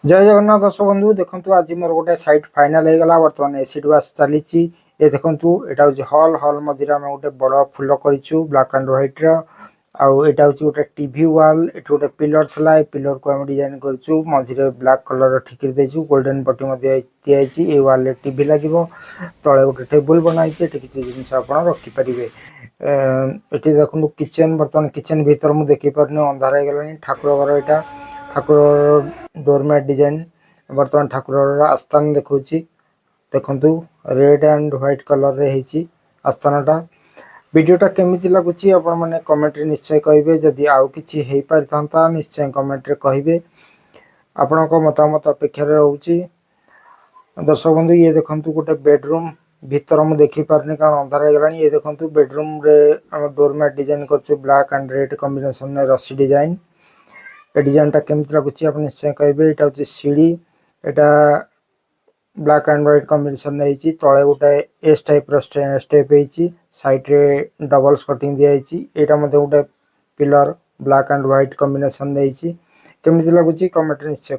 जय जगन्नाथ दर्शक बंधु देखु आज मोर गोटे सैट फाइनाल हो गला बर्तमान एसिड वाश चली ये देखु यहाँ हूँ हल हल मझे आम गोटे बड़ फुल करूँ ब्लाक एंड व्हाइट आउ यहाँ हूँ गोटे टीवी वाल ये गोटे पिलर था पिलर को आम डिजाइन करूँ मझे ब्लाक कलर ठिक देचु गोल्डन पट्टी दिखाई ये वाल टीवी लगे तले गोटे टेबुल बनाई किसी जिन आप रखिपारे ये देखो किचेन बर्तमान किचेन भीतर मुझे देखी पारे अंधार हो गला ठाकुर घर यहाँ ठाकुर डोरमेट डिजाइन बर्तमान ठाकुर आस्थान देखा देखु रेड एंड व्हाइट कलर रे होती आस्थानटा वीडियोटा केमिति लगुच आपण मैंने कमेंट रे निश्चय कहिबे जदि आउ किछि हेई पारथांता निश्चय कमेंट रे कहिबे आपण को मतामत अपेक्षा रे रहउची। दर्शक बंधु ये देखंतु गोटे बेडरूम भीतर मु देखि पारनी कारण अंधार हो गलानी ये देखंतु बेडरूम रे हम डोरमेट डिजाइन करछु ब्लैक एंड रेड कॉम्बिनेशन रे रसी डिजाइन ए डिजाइनटा केमिति लगुच आप निश्चय कहिबे। एटा होची सीढ़ी एटा ब्लैक एंड व्हाइट कॉम्बिनेशन रही तले गोटे एस टाइप स्टेप होती साइड रे डबल्स कटिंग दिखाई यहाँ मत गोटे pillar black and white combination रही केमिति लगुच कमेंट निश्चय।